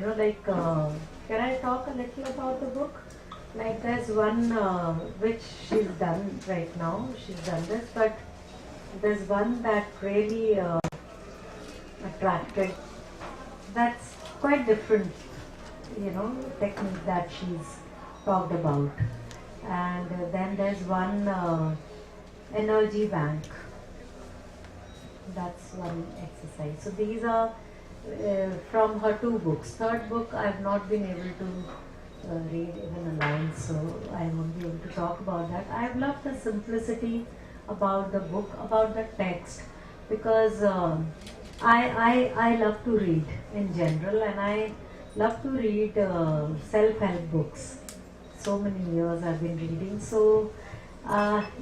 Can I talk a little about the book? Like, there's one which she's done right now. She's done this, but there's one that really attracted. That's quite different, technique that she's talked about. And then there's one energy bank. That's one exercise. So these are from her two books. Third book I've not been able to read even a line, so I won't be able to talk about that. I've loved the simplicity about the book, about the text, because I love to read in general, and I love to read self-help books. So many years I've been reading. So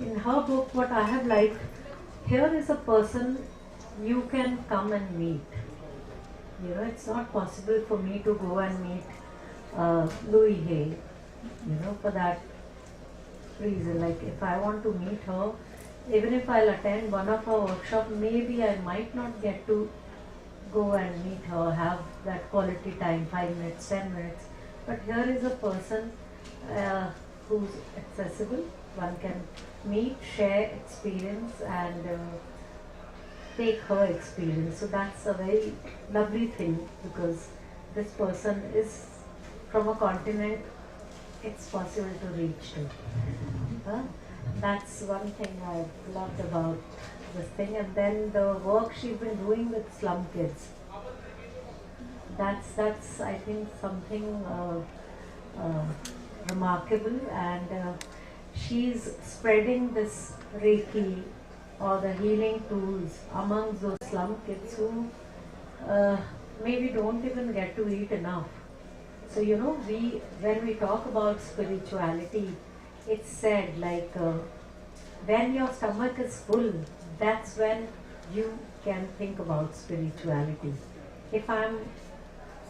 in her book, what I have liked, here is a person you can come and meet. It's not possible for me to go and meet Louis Hay, for that reason. Like, if I want to meet her, even if I'll attend one of her workshops, maybe I might not get to go and meet her, have that quality time, 5 minutes, 10 minutes. But here is a person who's accessible. One can meet, share experience, and take her experience. So that's a very lovely thing, because this person is from a continent it's possible to reach to. That's one thing I've loved about this thing. And then the work she's been doing with slum kids. That's I think something remarkable, and she's spreading this Reiki or the healing tools amongst those slum kids who maybe don't even get to eat enough. So when we talk about spirituality, it's said like when your stomach is full, that's when you can think about spirituality. If I'm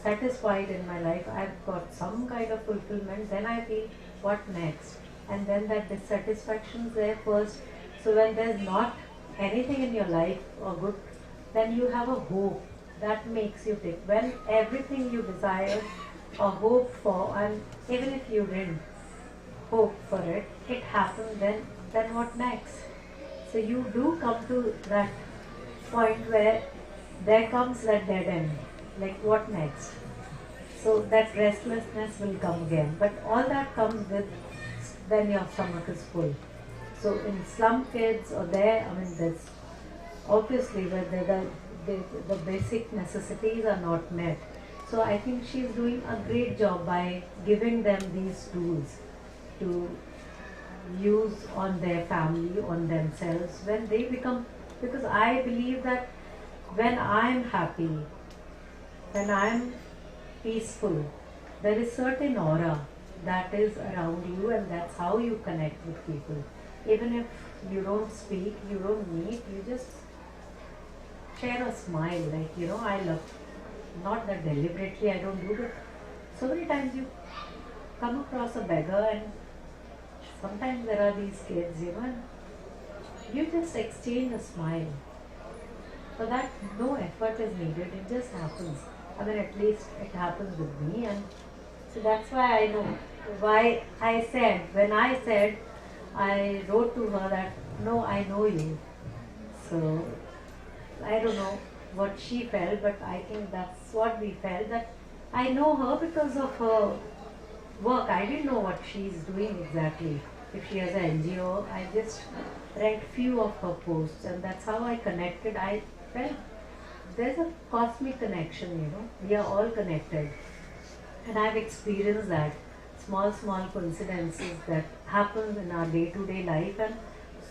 satisfied in my life, I've got some kind of fulfillment, then I feel what next? And then that dissatisfaction is there first. So when there's not anything in your life or good, then you have a hope that makes you tick. When everything you desire or hope for, and even if you didn't hope for it, it happened, then what next? So you do come to that point where there comes that dead end. Like, what next? So that restlessness will come again. But all that comes with when your stomach is full. So in slum kids or there, there's obviously where the basic necessities are not met. So I think she's doing a great job by giving them these tools to use on their family, on themselves, when they become, because I believe that when I'm happy, when I'm peaceful, there is certain aura that is around you, and that's how you connect with people. Even if you don't speak, you don't meet, you just share a smile. Like, I love, not that deliberately I don't do, but so many times you come across a beggar, and sometimes there are these kids, and you just exchange a smile. For that, no effort is needed, it just happens. At least it happens with me, and so that's why I know why when I said, I wrote to her that, no, I know you. So I don't know what she felt, but I think that's what we felt, that I know her because of her work. I didn't know what she's doing exactly. If she has an NGO, I just read few of her posts, and that's how I connected. I felt there's a cosmic connection, we are all connected. And I've experienced that. Small coincidences that happen in our day-to-day life, and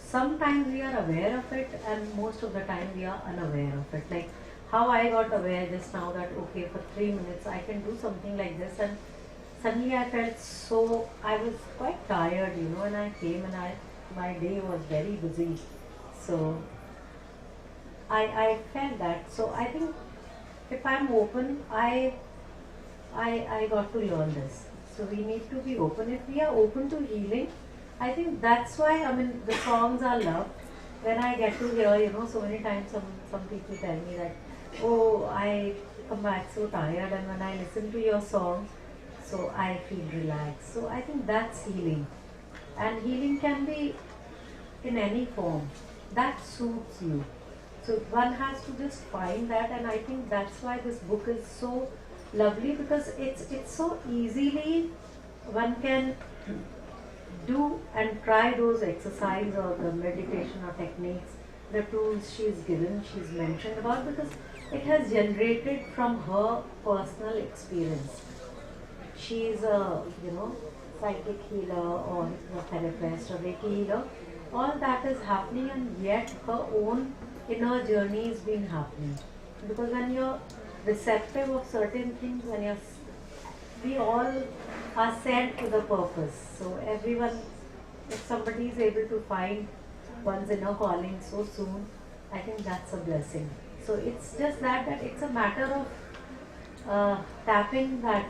sometimes we are aware of it, and most of the time we are unaware of it. Like how I got aware just now that, okay, for 3 minutes I can do something like this, and suddenly I felt I was quite tired, and I came, and my day was very busy. So I felt that. So I think if I'm open, I got to learn this. So we need to be open. If we are open to healing, I think that's why, the songs are loved. When I get to hear, so many times some people tell me that, oh, I come back so tired, and when I listen to your song, so I feel relaxed. So I think that's healing. And healing can be in any form that suits you. So one has to just find that, and I think that's why this book is so lovely, because it's so easily one can do and try those exercise or the meditation or techniques, the tools she's mentioned about, because it has generated from her personal experience. She is a psychic healer or hypnotherapist or Reiki healer. All that is happening, and yet her own inner journey has been happening. Because when you're receptive of certain things, we all are sent with a purpose. So everyone, if somebody is able to find one's inner calling so soon, I think that's a blessing. So it's just that it's a matter of tapping that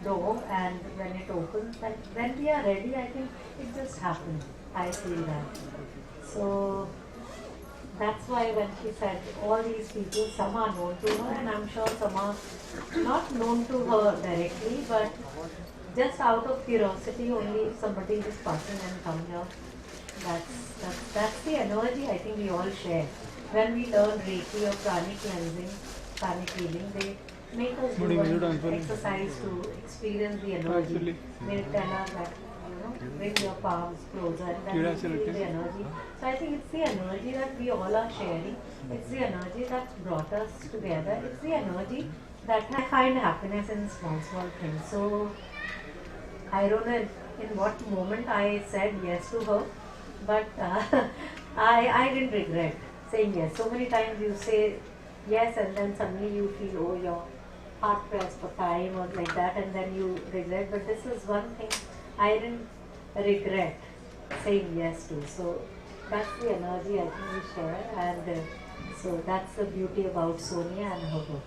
door, and when it opens, and when we are ready, I think it just happens. I feel that. So that's why when she said all these people, some are known to her, and I'm sure some are not known to her directly, but just out of curiosity, only if somebody is passing and come here. That's the energy I think we all share. When we learn Reiki or pranic cleansing, pranic healing, they make us do an exercise to experience the energy. They tell us that, bring your palms closer, and then you feel the energy. So I think it's the energy that we all are sharing. It's the energy that's brought us together. It's the energy that I find happiness in small things. So I don't know in what moment I said yes to her, but I didn't regret saying yes. So many times you say yes, and then suddenly you feel, oh, you're hard pressed for time or like that, and then you regret. But this is one thing I didn't regret saying yes to. So that's the energy I think we share, and so that's the beauty about Sonia and her book.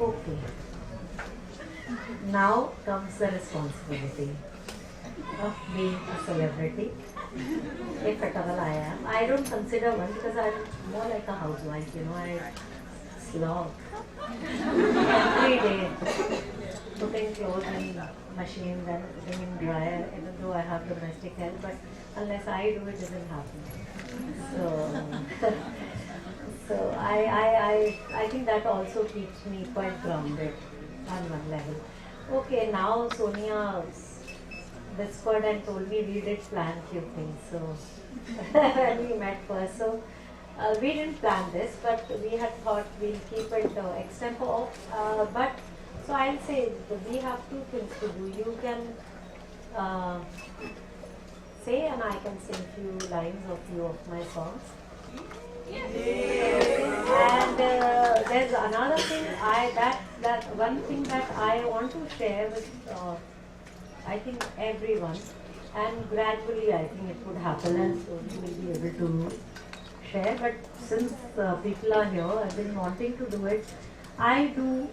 Okay. Now comes the responsibility of being a celebrity. If at all I am. I don't consider one, because I'm more like a housewife, I slog every day, putting clothes in machines and putting in dryer, even though I have domestic help, but unless I do, it doesn't happen. So so I think that also keeps me quite grounded on one level. Okay, now Sonia whispered and told me we did plan few things. So when we met first, so we didn't plan this, but we had thought we'll keep it extempo. But so I'll say we have two things to do. You can say, and I can sing few lines of few of my songs. And there's another thing that one thing that I want to share with I think everyone, and gradually I think it would happen, and so we will be able to share. But since people are here, I've been wanting to do it. I do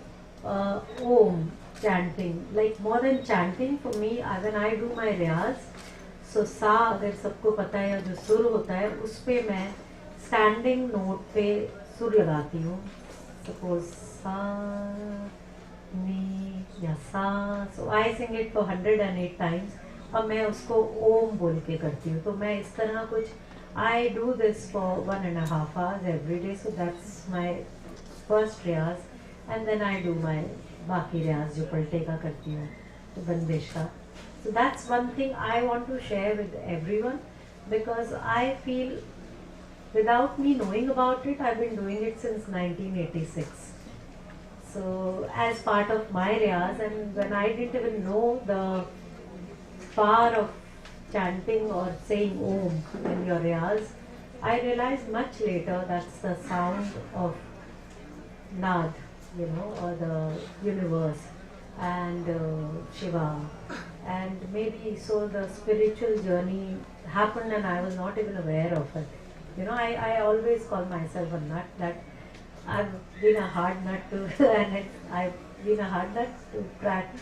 Om chanting, like more than chanting for me. When I do my riyaz, so सा अगर सबको पता है, जो सुर होता है उस पे मैं स्टैंडिंग नोट पे सुर लगाती हूँ. सपोज सा नी या सा, सो आई सिंग इट फॉर 108 टाइम्स, और मैं उसको ओम बोल के करती हूँ. तो मैं इस तरह कुछ I do this for 1.5 hours every day. So that's my first रियाज, and then I do my बाकी रियाज जो पलटे का करती हूँ, तो बंदिश का. So that's one thing I want to share with everyone, because I feel without me knowing about it, I've been doing it since 1986. So as part of my riyaz, and when I didn't even know the power of chanting or saying Om in your riyaz, I realized much later that's the sound of Nad, or the universe, and Shiva, and maybe so the spiritual journey happened and I was not even aware of it. I always call myself a nut, that I've been a hard nut to, I've been a hard nut to crack,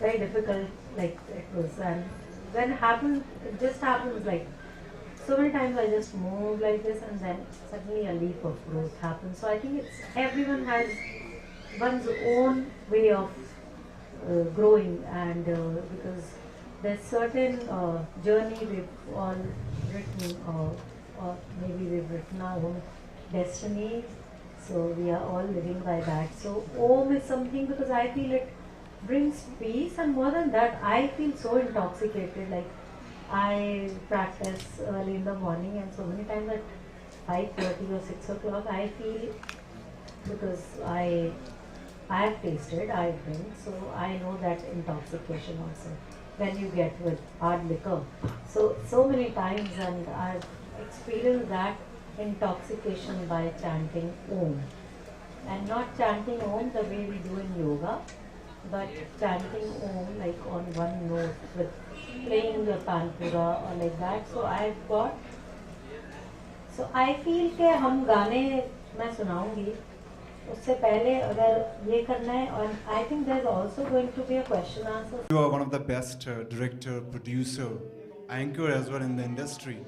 very difficult, like it was. And when it happened, it just happens like so many times I just move like this and then suddenly a leap of growth happens. So I think it's everyone has one's own way of growing, and because there's certain journey we've all written, or maybe we've written our own destiny, so we are all living by that. So Om is something, because I feel it brings peace, and more than that I feel so intoxicated, like I practice early in the morning, and so many times at 5:30 or 6 o'clock I feel, because I have tasted, I drink, so I know that intoxication also when you get with hard liquor. So many times, and I've experienced that intoxication by chanting Om, and not chanting Om the way we do in yoga, but chanting Om like on one note with playing the tanpura or like that. So I feel कि हम गाने मैं सुनाऊंगी, उससे पहले अगर ये करना है, और I think there's also going to be a question answer. You are one of the best director, producer, anchor as well in the industry.